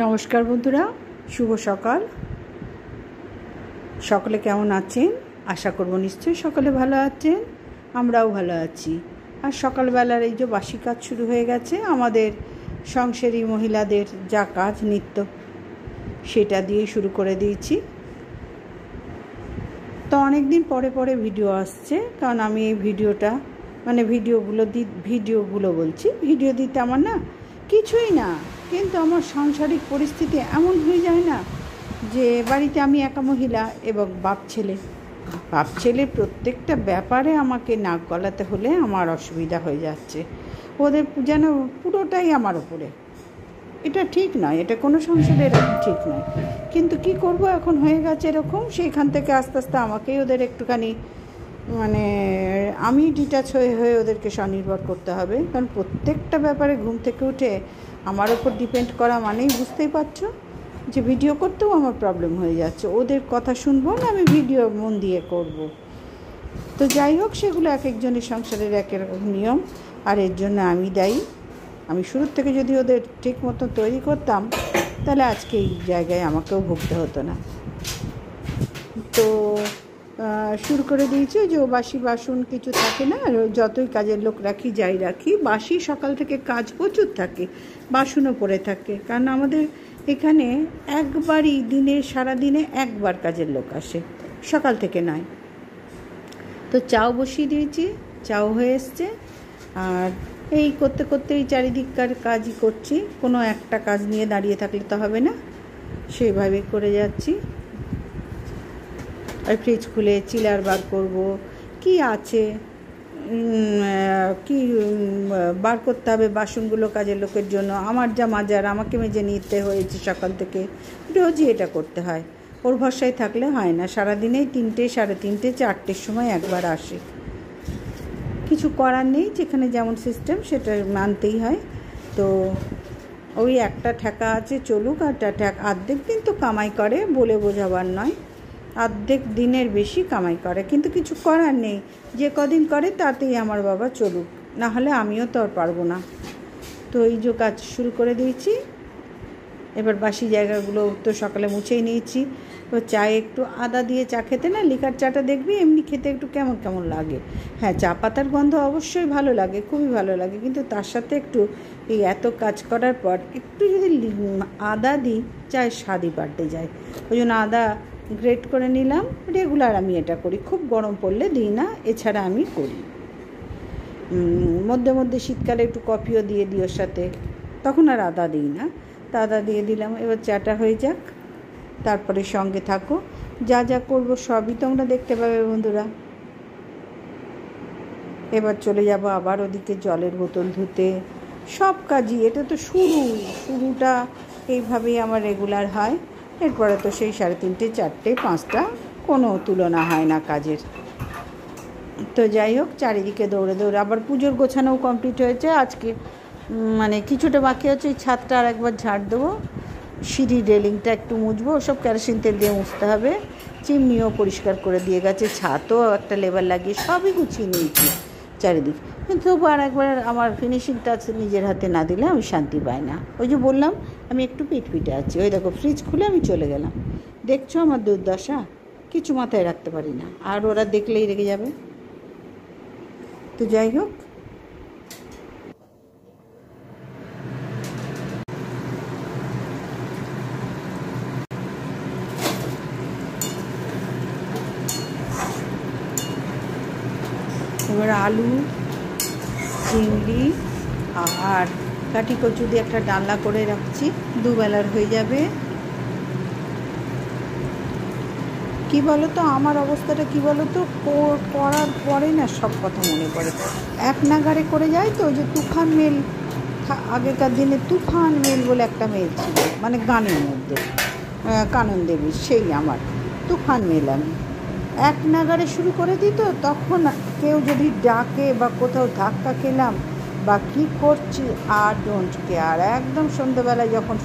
নমস্কার বন্ধুরা, শুভ সকাল। সকলে কেমন আছেন? আশা করব নিশ্চয়ই সকলে ভালো আছেন, আমরাও ভালো আছি। আর সকালবেলার এই যে বাসি কাজ শুরু হয়ে গেছে, আমাদের সংসারী মহিলাদের যা কাজ নিত্য সেটা দিয়ে শুরু করে দিয়েছি। তো অনেক দিন পরে পরে ভিডিও আসছে, কারণ আমি এই ভিডিওগুলো বলছি, ভিডিও দিতে আমার না কিছুই না, কিন্তু আমার সাংসারিক পরিস্থিতি এমন হয়ে যায় না যে বাড়িতে আমি একা মহিলা এবং বাপ ছেলে প্রত্যেকটা ব্যাপারে আমাকে নাক গলাতে হলে আমার অসুবিধা হয়ে যাচ্ছে। ওদের যেন পুরোটাই আমার ওপরে। এটা ঠিক নয়, এটা কোনো সংসারে এরকম ঠিক নয়, কিন্তু কি করব, এখন হয়ে গেছে এরকম। সেইখান থেকে আস্তে আস্তে আমাকেই ওদের একটুখানি আমি ডিটাচ হয়ে ওদেরকে স্বনির্ভর করতে হবে। কারণ প্রত্যেকটা ব্যাপারে ঘুম থেকে উঠে আমার ওপর ডিপেন্ড করা মানেই বুঝতেই পারছো যে ভিডিও করতেও আমার প্রবলেম হয়ে যাচ্ছে। ওদের কথা শুনবো না, আমি ভিডিও মন দিয়ে করব। তো যাই হোক, সেগুলো এক একজনের সংসারের এক এক নিয়ম, আর এর জন্য আমি দায়ী। আমি শুরুর থেকে যদি ওদের ঠিক মতো তৈরি করতাম, তাহলে আজকে এই জায়গায় আমাকেও ভুগতে হতো না। তো শুরু করে দিয়েছি যে বাসি বাসন কিছু থাকে না, যতই কাজের লোক রাখি যাই রাখি, বাসি সকাল থেকে কাজ প্রচুর থাকে, বাসনও পড়ে থাকে। কারণ আমাদের এখানে সারাদিনে একবার কাজের লোক আসে, সকাল থেকে নয়। তো চাও বসিয়ে দিয়েছি, চাও হয়ে এসছে, আর এই করতে করতে এই চারিদিককার কাজই করছি। কোনো একটা কাজ নিয়ে দাঁড়িয়ে থাকলে তো হবে না, সেইভাবে করে যাচ্ছি। আর ফ্রিজ খুলে চিলার বার করব, কি আছে কি বার করতে হবে বাসনগুলো কাজের লোকের জন্য। আমার যা মাজার আমাকে মেজে নিতে হয়েছে সকাল থেকে, রোজই এটা করতে হয়। ওর ভরসায় থাকলে হয় না, সারাদিনেই 3টে, 3:30, 4টের সময় একবার আসে। কিছু করার নেই, যেখানে যেমন সিস্টেম সেটা মানতেই হয়। তো ওই একটা ঠেকা আছে, চলুক। আর অর্ধেক দিন তো কামাই করে, বলে বোঝাবার নয়, অর্ধেক দিনের বেশি কামাই করে, কিন্তু কিছু করার নেই। যে কদিন করে তাতেই আমার বাবা চলুক, না হলে আমিও তো আর পারবো না। তো এই যে কাজ শুরু করে দিয়েছি। এবার বাসি জায়গাগুলো তো সকালে মুছেই নিয়েছি। এবার চায়ে একটু আদা দিয়ে চা খেতে, না লিকার চাটা দেখবি এমনি খেতে একটু কেমন কেমন লাগে। হ্যাঁ, চা পাতার গন্ধ অবশ্যই ভালো লাগে, খুবই ভালো লাগে, কিন্তু তার সাথে একটু এই এত কাজ করার পর একটু যদি আদা দিই, চায়ের স্বাদই পাল্টে যায়। ওই জন্য আদা গ্রেট করে নিলাম। রেগুলার আমি এটা করি, খুব গরম পড়লে দিই না, এছাড়া আমি করি। মধ্যে মধ্যে শীতকালে একটু কফিও দিয়ে দিই ওর সাথে, তখন আর আদা দিই না। তা আদা দিয়ে দিলাম। এবার চাটা হয়ে যাক, তারপরে সঙ্গে থাকো। যা যা করবো সবই তোমরা দেখতে পাবে বন্ধুরা। এবার চলে যাব আবার ওদিকে জলের বোতল ধুতে, সব কাজই। এটা তো শুরুটা এইভাবেই আমার রেগুলার হয়। এরপরে তো সেই 3:30, 4টে, 5টা কোনো তুলনা হয় না কাজের। তো যাই হোক, চারিদিকে দৌড়ে আবার পুজোর গোছানোও কমপ্লিট হয়েছে। আজকে কিছুটা বাকি আছে, ওই ছাদটা আর একবার ঝাড় দেবো, সিঁড়ির রেলিংটা একটু মুছবো, ওসব কেরোসিন তেল দিয়ে মুছতে হবে। চিমনিও পরিষ্কার করে দিয়ে গেছে, ছাদও একটা লেবার লাগিয়ে সবই গুছিয়ে নিয়েছি চারিদিক। কিন্তু তবু আর একবার আমার ফিনিশিং টাচ নিজের হাতে না দিলে আমি শান্তি পাই না। ওই যে বললাম আমি একটু পিটপিটে আছি। ওই দেখো, ফ্রিজ খুলে আমি চলে গেলাম। দেখছো আমার দুর্দশা, কিছু মাথায় রাখতে পারি না, আর ওরা দেখলেই রেগে যাবে। তো যাই হোক, এবার আলু, চিংড়ি আর কাটি কচু দিয়ে একটা ডালনা করে রাখছি, দুবেলার হয়ে যাবে। কি বলো তো, আমার অবস্থাটা কি বলো তো, করার পরে না সব কথা মনে পড়ে। এক নাগারে করে যায় তো, যে তুফান মেল, আগেকার দিনে তুফান মেল বলে একটা মেল ছিল, গানের মধ্যে কানন দেবীর, সেই আমার তুফান মেল। আমি এক নাগারে শুরু করে দিই, তো তখন কেউ যদি ডাকে বা কোথাও ধাক্কা খেলাম বা কী করছি, আর ডোন্ট কেয়ার। একদম সন্ধ্যেবেলায় যখন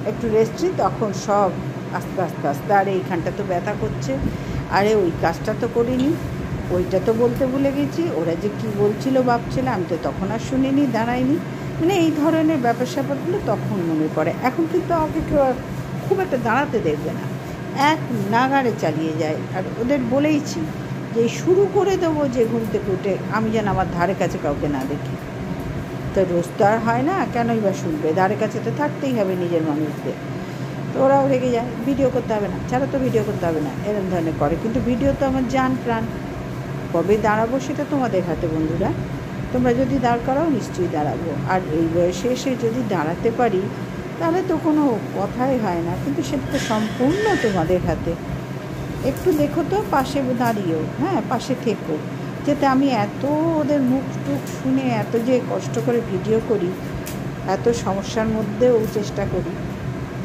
একটু রেস্ট নিই, তখন সব আস্তে আস্তে আস্তে, আরে এইখানটা তো ব্যথা করছে, আরে ওই কাজটা তো করিনি, ওইটা তো বলতে ভুলে গেছি, ওরা যে কী বলছিল বাপ ছেলে, আমি তো তখন আর শুনিনি, দাঁড়াইনি। মানে এই ধরনের ব্যাপার স্যাপারগুলো তখন মনে পড়ে। এখন কিন্তু আমাকে কেউ খুব একটা দাঁড়াতে দেখবে না, এক নাগাড়ে চালিয়ে যায়। আর ওদের বলেইছি যে শুরু করে দেবো যে ঘুম থেকে উঠে আমি যেন আমার ধারে কাছে কাউকে না দেখি। তো রোজ তো আর হয় না, কেনই বা শুনবে, ধারে কাছে তো থাকতেই হবে নিজের মানুষদের। তো ওরাও রেগে যায়, ভিডিও করতে হবে না, ছাড়া তো ভিডিও করতে হবে না, এরকম ধরনের করে। কিন্তু ভিডিও তো আমার জান প্রাণ, কবে দাঁড়াবো সেটা তোমাদের হাতে বন্ধুরা। তোমরা যদি দাঁড় করাও নিশ্চয়ই দাঁড়াবো। আর এই বয়সে এসে যদি দাঁড়াতে পারি তাহলে তো কোনো কথাই হয় না, কিন্তু সেটা তো সম্পূর্ণ তোমাদের হাতে। একটু দেখো তো, পাশে দাঁড়িয়েও, হ্যাঁ পাশে থেকো, যাতে আমি এত ওদের মুখ টুক শুনে এত যে কষ্ট করে ভিডিও করি, এত সমস্যার মধ্যেও চেষ্টা করি,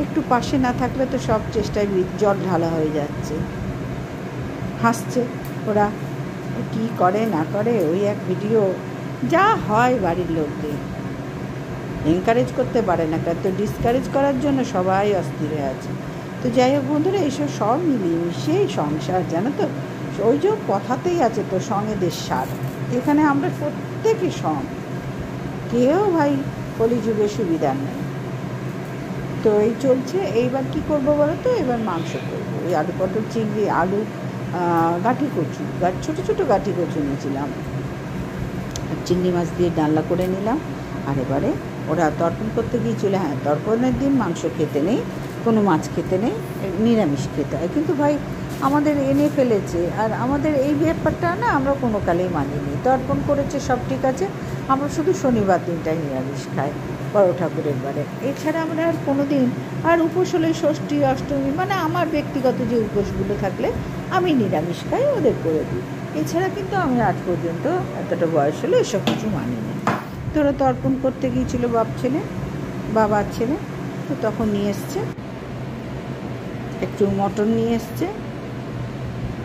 একটু পাশে না থাকলে তো সব চেষ্টায় জল ঢালা হয়ে যাচ্ছে। হাসছে ওরা, কী করে না করে, ওই এক ভিডিও যা হয় বাড়ির লোকদের এনকারেজ করতে পারে না, তো ডিসকারেজ করার জন্য সবাই অস্থির হয়ে আছে। তো যাই হোক বন্ধুরা, এইসব সব মিলিয়ে মিশিয়েই সংসার, জানো তো, ওই যে কথাতেই আছে তো, সঙ্গেদের সার। এখানে আমরা প্রত্যেকে সঙ্গ, কেউ ভাই কলিযুগে সুবিধার নেই। তো এই চলছে। এইবার কি করবো বলো তো, এবার মাংস করবো। ওই আলু পটল চিংড়ি, আলু গাঁঠি কচু, ছোটো ছোটো গাঁঠি কচু নিয়েছিলাম, চিংড়ি মাছ দিয়ে ডালনা করে নিলাম। আর এবারে ওরা তর্পণ করতে গিয়েছিল, হ্যাঁ তর্পণের দিন মাংস খেতে নেই, কোনো মাছ খেতে নেই, নিরামিষ খেতে হয়। কিন্তু ভাই আমাদের এনে ফেলেছে, আর আমাদের এই ব্যাপারটা না আমরা কোনো কালেই মানিনি। তর্পণ করেছে সব ঠিক আছে, আমরা শুধু শনিবার দিনটাই নিরামিষ খাই বড় ঠাকুরের বারে। এছাড়া আমরা আর কোনো দিন, আর উপোস হলে ষষ্ঠী অষ্টমী, মানে আমার ব্যক্তিগত যে উপোসগুলো থাকলে আমি নিরামিষ খাই, ওদের করে দিই। এছাড়া কিন্তু আমি আজ পর্যন্ত এতটা বয়স হলে এসব কিছু মানিনি। তোরা তর্পণ করতে গিয়েছিল বাবার ছেলে, তো তখন নিয়ে এসছে একটু মটন নিয়ে এসছে,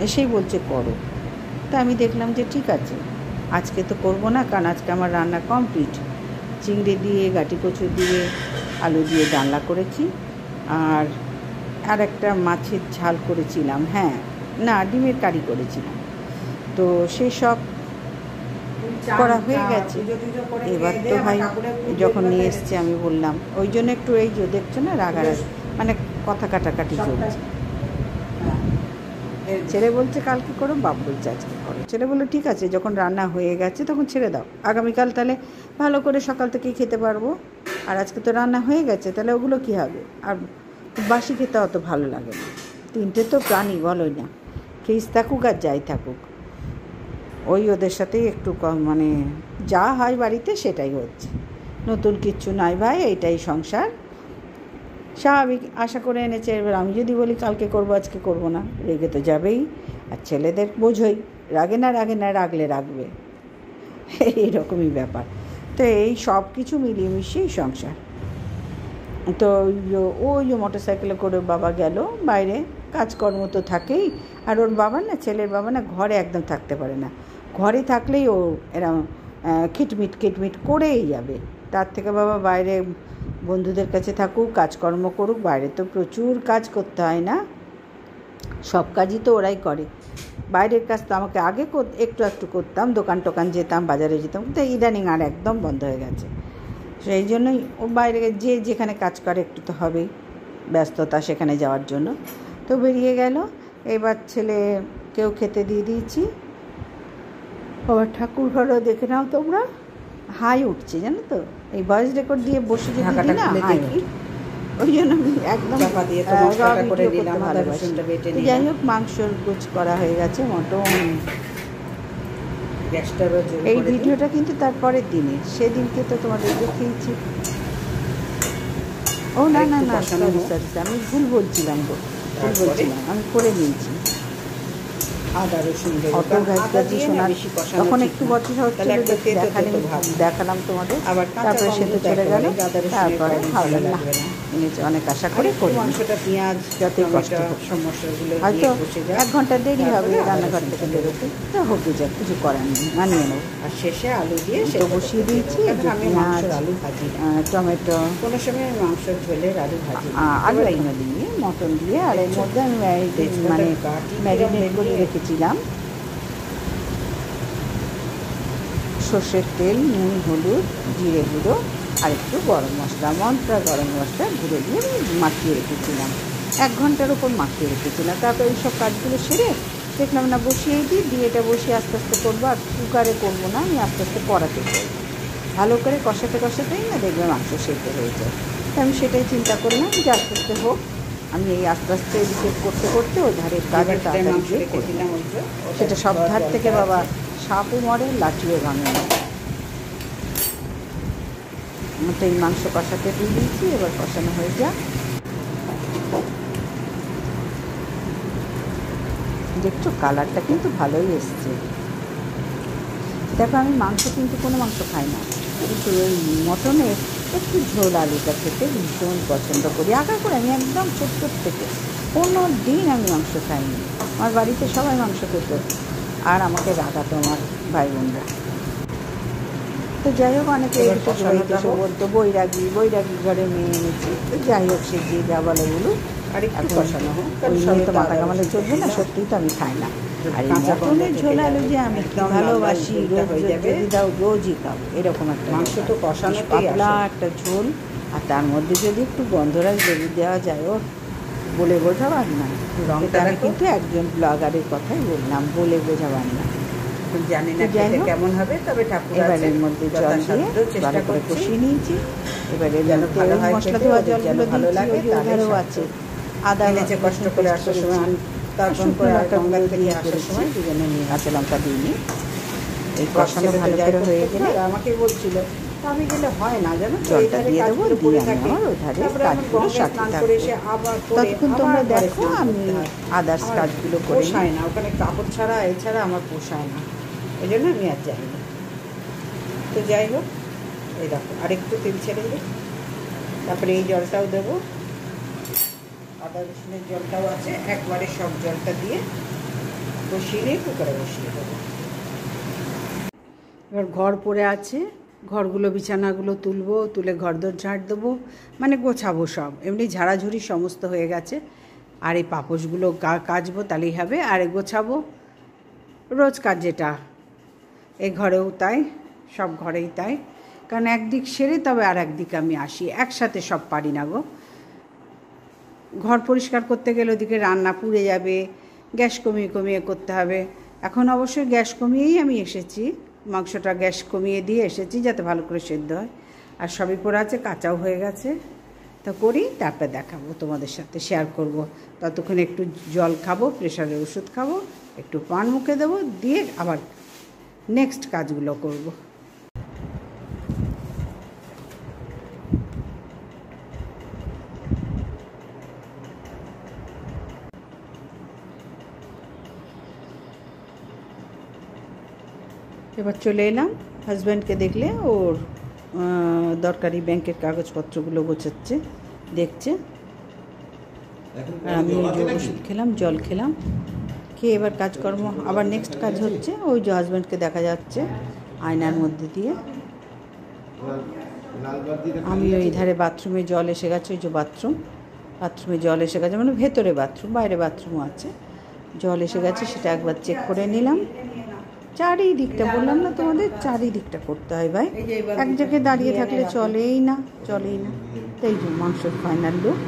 এসেই বলছে করো। তা আমি দেখলাম যে ঠিক আছে, আজকে তো করবো না, কারণ আজকে আমার রান্না কমপ্লিট। চিংড়ি দিয়ে, গাঁটি কচু দিয়ে, আলু দিয়ে ডালনা করেছি, আর একটা মাছের ঝাল করেছিলাম, হ্যাঁ না ডিমের কারি করেছিলাম। তো সেই সব করা হয়ে গেছে। এবার তো ভাই যখন নিয়ে এসছে আমি বললাম, ওই জন্য একটু এই যে দেখছো না রাগারাগি, মানে কথা কাটাকাটি চলছে। ছেলে বলছে কালকে করো, বাপ বলছে আজকে করো। ছেলে বললো ঠিক আছে, যখন রান্না হয়ে গেছে তখন ছেড়ে দাও, আগামীকাল তাহলে ভালো করে সকাল থেকেই খেতে পারবো। আর আজকে তো রান্না হয়ে গেছে, তাহলে ওগুলো কী হবে, আর বাসি খেতে অত ভালো লাগে না। তিনটে তো প্রাণী, বলোই না, ফ্রিজ থাকুক আর যাই থাকুক, ওই ওদের সাথেই একটু মানে যা হয় বাড়িতে সেটাই হচ্ছে, নতুন কিচ্ছু নাই ভাই, এইটাই সংসার। স্বাভাবিক আশা করে এনেছে। এবার আমি যদি বলি কালকে করবো, আজকে করবো না, রেগে তো যাবেই। আর ছেলেদের বোঝই, রাগে না রাগলে রাখবে, এইরকমই ব্যাপার। তো এই সব কিছু মিলিয়ে মিশিয়েই সংসার। তো ওই যে মোটর সাইকেলে করে বাবা গেল বাইরে, কাজকর্ম তো থাকেই। আর ওর বাবা না, ছেলের বাবা না, ঘরে একদম থাকতে পারে না। ঘরে থাকলেই ও এরম খিটমিট করেই যাবে। তার থেকে বাবা বাইরে বন্ধুদের কাছে থাকুক, কাজকর্ম করুক। বাইরে তো প্রচুর কাজ করতে হয় না, সব কাজই তো ওরাই করে। বাইরের কাজ তো আমাকে আগে একটু করতাম, দোকান টোকান যেতাম, বাজারে যেতাম, কিন্তু ইদানিং আর একদম বন্ধ হয়ে গেছে। সেই জন্যই ও বাইরে যেখানে কাজ করে একটু তো হবেই ব্যস্ততা, সেখানে যাওয়ার জন্য। তো বেরিয়ে গেল। এবার ছেলেকেও খেতে দিয়ে দিয়েছি। আবার ঠাকুর ঘরও দেখে নাও তোমরা, হাই উঠছে জানো তো, এই ভয়েস রেকর্ড দিয়ে বসে যদি দিই না হাই, ওই জন্য আমি একদম ভালোবাসি। যাই হোক, মাংসর গোছ করা হয়ে গেছে, মটন। এই ভিডিওটা কিন্তু তারপরের দিনের, সেদিনকে তো তোমাদের দেখিয়েছি। ও না, আমি ভুল বলছিলাম, আমি করে নিয়েছি। তখন একটু বছর হচ্ছিল, দেখালাম তোমাদের, তারপরে সে তো চলে গেল। তারপরে ভাবলাম না, অনেক আশা করে মাংসটা পেঁয়াজ যাতে কষ্ট, হয়তো 1 ঘন্টা দেরি হবে রান্নাঘর থেকে বেরোতে, তা হোক যা, কিছু করার নেই, মানিয়ে নেব। আর শেষে আলু দিয়ে সেটা বসিয়ে দিয়েছি, পেঁয়াজ, আলু ভাজি, টমেটো, কোনো সময় মাংস ঝোলের আলু ভাজি, আলু এখানে দিয়ে, মটন দিয়ে। আর এর মধ্যে আমি ম্যারিনেট করে রেখেছিলাম সর্ষের তেল, নুন, হলুদ, জিরে গুঁড়ো, আর একটু গরম মশলা, মন্ত্রা গরম মশলা গুঁড়ো দিয়ে মাখিয়ে রেখেছিলাম। 1 ঘন্টার ওপর মাখিয়ে রেখেছিলাম। তারপরে এইসব কাজগুলো সেরে দেখলাম না, বসিয়েই দিয়ে এটা বসিয়ে আস্তে আস্তে করবো। আর কুকারে করবো না, আমি আস্তে আস্তে কড়াতে করবো। ভালো করে কষাতেই না দেখবে মাংস সেদ্ধ হয়ে যায়। তো আমি সেটাই চিন্তা করলাম যে আস্তে আস্তে হোক, আমি এই আস্তে আস্তে এদিকে করতে করতে ও ধারের কাজে তাড়াতাড়ি দিয়ে করে দিলাম। সেটা সব ধার থেকে বাবা সাপও মরে, লাঠিও ভাঙে না। তো এই মাংস কষাতে দিয়ে দিয়েছি, এবার কষানো হয়ে যাক। দেখছো কালারটা কিন্তু ভালোই এসছে। দেখো আমি মাংস কিন্তু কোনো মাংস খাই না, কিন্তু ওই মটনের একটু ঝোল আলুটা খেতে ভীষণ পছন্দ করি। আগে করে আমি একদম ছোট্ট থেকে কোনো দিন আমি মাংস খাইনি। আমার বাড়িতে সবাই মাংস খেত, আর আমাকে রাগাতো আমার ভাই বোনরা। তো যাই হোক, অনেকে এসে বলতো বৈরাগী ঘরে মেয়ে এনেছি। তো যাই হোক, সে যে যা বলে বলুক, আর একটু কষানো হোক। ওই নিয়ে তো মাথা কামালে চলবে না, সত্যিই তো আমি খাই না। আর এই মটনের ঝোল আলু যে আমি ভালোবাসি, রোজ যদি দাও রোজই খাবো, এরকম একটা মাংস তো কষানো পাতলা একটা ঝোল, আর তার মধ্যে যদি একটু গন্ধরাজ লেবু দেওয়া যায়, ও বলে বোঝাবার না। এটা আমি কিন্তু একজন ব্লগারের কথাই বললাম, বলে বোঝাবার না। জানি না কেমন হবে, তবে ঠাকুর এবারের মধ্যে জল দিয়ে ভালো করে কষিয়ে নিয়েছি। এবারে মশলা দেওয়া জলগুলো দিয়েছি, ওধারেও আছে। আদা এনেছে কষ্ট করে আসার সময়, তারপর করে গঙ্গা থেকে আসার সময় দুজনে নিয়ে কাঁচা লঙ্কা দিইনি। এই কষানো ভালো করে হয়ে গেলে আমাকে বলছিল আমি গেলে হয় না, জানো, জলটা দিয়ে দেবো, দিয়ে আমি আমার ওধারে কাজগুলো সাথে থাকবো। ততক্ষণ তোমরা দেখো আমি আদার্স কাজগুলো করে পোষায় না, ওখানে কাপড় ছাড়া এছাড়া আমার পোষায় না, এই জন্য আমি আর যাই না। তো যাই হোক, এই দেখো আরেকটু তেল ছেড়ে দেবো, তারপরে এই জলটাও দেবো, আদা রসুনের জলটাও আছে, একবারে সব জলটা দিয়ে বসিয়ে নিয়ে কুকারে বসিয়ে দেবো। এবার ঘর পড়ে আছে, ঘরগুলো বিছানাগুলো তুলবো, তুলে ঘরদোর ঝাড় দেবো, মানে গোছাবো সব। এমনি ঝাড়াঝুড়ি সমস্ত হয়ে গেছে, আর এই পাপোশগুলো কাচবো, তাহলেই হবে। আর গোছাবো রোজ কাজ যেটা, এই ঘরেও তাই, সব ঘরেই তাই। কারণ একদিক সেরে তবে আর একদিক আমি আসি, একসাথে সব পারি না গো। ঘর পরিষ্কার করতে গেলে ওদিকে রান্না পুড়ে যাবে, গ্যাস কমিয়ে কমিয়ে করতে হবে। এখন অবশ্যই গ্যাস কমিয়েই আমি এসেছি, মাংসটা গ্যাস কমিয়ে দিয়ে এসেছি যাতে ভালো করে সেদ্ধ হয়। আর সবই পড়ে আছে, কাঁচাও হয়ে গেছে। তা করি, তারপর দেখাবো তোমাদের সাথে, শেয়ার করব। ততক্ষণ একটু জল খাবো, প্রেশারের ওষুধ খাবো, একটু পান মুখে দেবো, দিয়ে আবার নেক্সট কাজগুলো করব। এবার চলে এলাম, হাজব্যান্ডকে দেখলে ওর দরকারি ব্যাংকের কাগজপত্রগুলো গোছাচ্ছে, দেখছে। আর আমি ওষুধ খেলাম, জল খেলাম, খেয়ে এবার কাজকর্ম আবার নেক্সট কাজ হচ্ছে। ওই যে হাজব্যান্ডকে দেখা যাচ্ছে আয়নার মধ্যে দিয়ে। আমি ওই ধারে বাথরুমে জল এসে গেছে, ওই যে বাথরুমে জল এসে গেছে, মানে ভেতরে বাথরুম, বাইরে বাথরুমও আছে, জল এসে গেছে, সেটা একবার চেক করে নিলাম। চারিদিকটা বললাম না তোমাদের, চারিদিকটা করতে হয় ভাই, এক জায়গায় দাঁড়িয়ে থাকলে চলেই না। তো এই যে মাংসের ফাইনাল লুক।